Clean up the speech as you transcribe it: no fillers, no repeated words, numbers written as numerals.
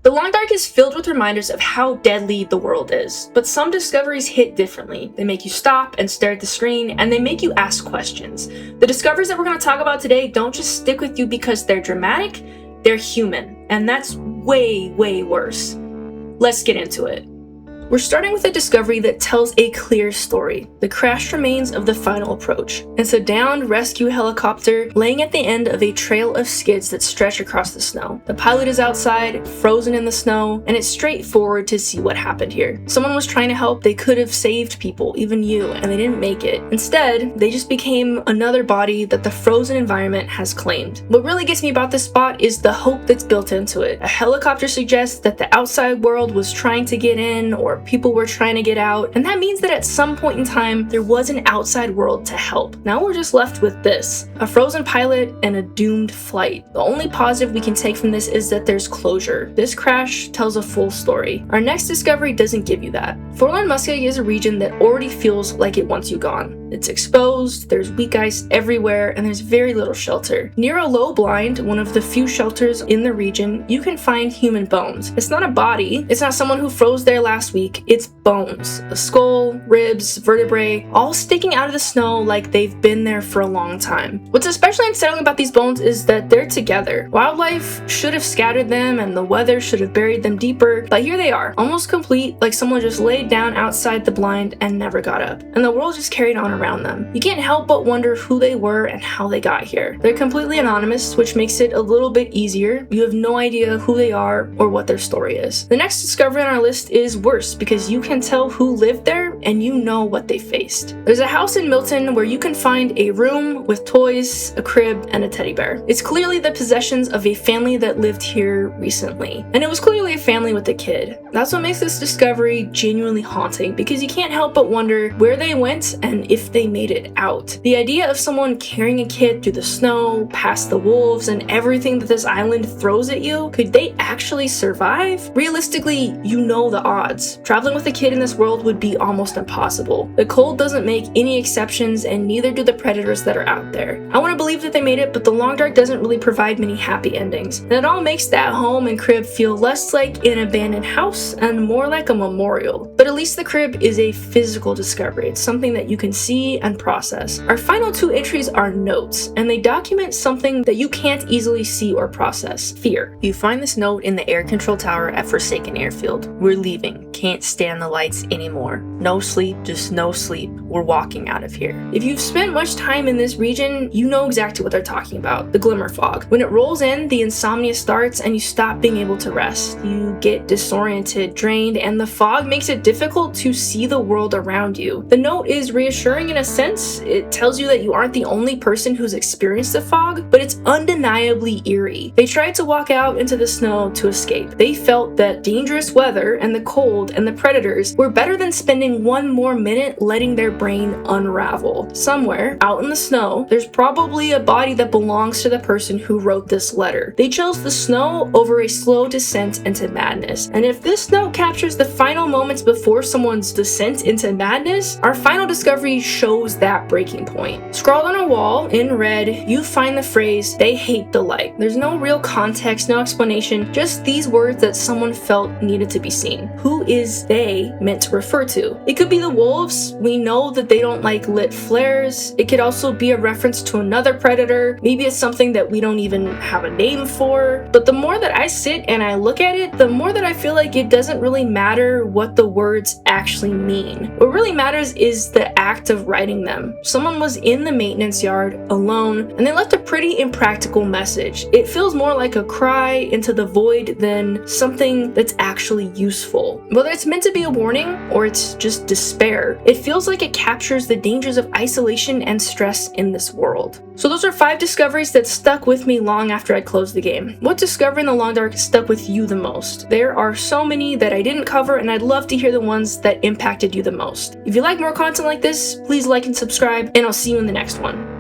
The Long Dark is filled with reminders of how deadly the world is, but some discoveries hit differently. They make you stop and stare at the screen, and they make you ask questions. The discoveries that we're going to talk about today don't just stick with you because they're dramatic, they're human, and that's way, way worse. Let's get into it. We're starting with a discovery that tells a clear story, the crashed remains of the Final Approach. It's a downed rescue helicopter laying at the end of a trail of skids that stretch across the snow. The pilot is outside, frozen in the snow, and it's straightforward to see what happened here. Someone was trying to help, they could have saved people, even you, and they didn't make it. Instead, they just became another body that the frozen environment has claimed. What really gets me about this spot is the hope that's built into it. A helicopter suggests that the outside world was trying to get in, or people were trying to get out, and that means that at some point in time there was an outside world to help. Now we're just left with this, a frozen pilot and a doomed flight. The only positive we can take from this is that there's closure. This crash tells a full story. Our next discovery doesn't give you that. Forlorn Muskeg is a region that already feels like it wants you gone. It's exposed, there's weak ice everywhere, and there's very little shelter. Near a low blind, one of the few shelters in the region, you can find human bones. It's not a body, it's not someone who froze there last week, it's bones. A skull, ribs, vertebrae, all sticking out of the snow like they've been there for a long time. What's especially unsettling about these bones is that they're together. Wildlife should have scattered them and the weather should have buried them deeper, but here they are, almost complete, like someone just laid down outside the blind and never got up. And the world just carried on around them. You can't help but wonder who they were and how they got here. They're completely anonymous, which makes it a little bit easier. You have no idea who they are or what their story is. The next discovery on our list is worse because you can tell who lived there and you know what they faced. There's a house in Milton where you can find a room with toys, a crib, and a teddy bear. It's clearly the possessions of a family that lived here recently. And it was clearly a family with a kid. That's what makes this discovery genuinely haunting because you can't help but wonder where they went and if they made it out. The idea of someone carrying a kid through the snow, past the wolves, and everything that this island throws at you, could they actually survive? Realistically, you know the odds. Traveling with a kid in this world would be almost impossible. The cold doesn't make any exceptions, and neither do the predators that are out there. I want to believe that they made it, but the Long Dark doesn't really provide many happy endings. And it all makes that home and crib feel less like an abandoned house and more like a memorial. But at least the crib is a physical discovery. It's something that you can see and process. Our final two entries are notes, and they document something that you can't easily see or process: fear. You find this note in the air control tower at Forsaken Airfield. We're leaving. Can't stand the lights anymore. No sleep, just no sleep. We're walking out of here. If you've spent much time in this region, you know exactly what they're talking about. The glimmer fog. When it rolls in, the insomnia starts and you stop being able to rest. You get disoriented, drained, and the fog makes it difficult to see the world around you. The note is reassuring in a sense. It tells you that you aren't the only person who's experienced the fog, but it's undeniably eerie. They tried to walk out into the snow to escape. They felt that dangerous weather and the cold and the predators were better than spending one more minute letting their brain unravel. Somewhere out in the snow, there's probably a body that belongs to the person who wrote this letter. They chose the snow over a slow descent into madness. And if this note captures the final moments before someone's descent into madness, our final discovery shows that breaking point. Scrawled on a wall in red, you find the phrase, "They hate the light." There's no real context, no explanation, just these words that someone felt needed to be seen. Who is they meant to refer to? It could be the wolves. We know that they don't like lit flares. It could also be a reference to another predator. Maybe it's something that we don't even have a name for. But the more that I sit and I look at it, the more that I feel like it doesn't really matter what the words actually mean. What really matters is the act of writing them. Someone was in the maintenance yard alone and they left a pretty impractical message. It feels more like a cry into the void than something that's actually useful. Whether it's meant to be a warning or it's just despair, it feels like it captures the dangers of isolation and stress in this world. So those are 5 discoveries that stuck with me long after I closed the game. What discovery in the Long Dark stuck with you the most? There are so many that I didn't cover, and I'd love to hear the ones that impacted you the most. If you like more content like this, please like and subscribe, and I'll see you in the next one.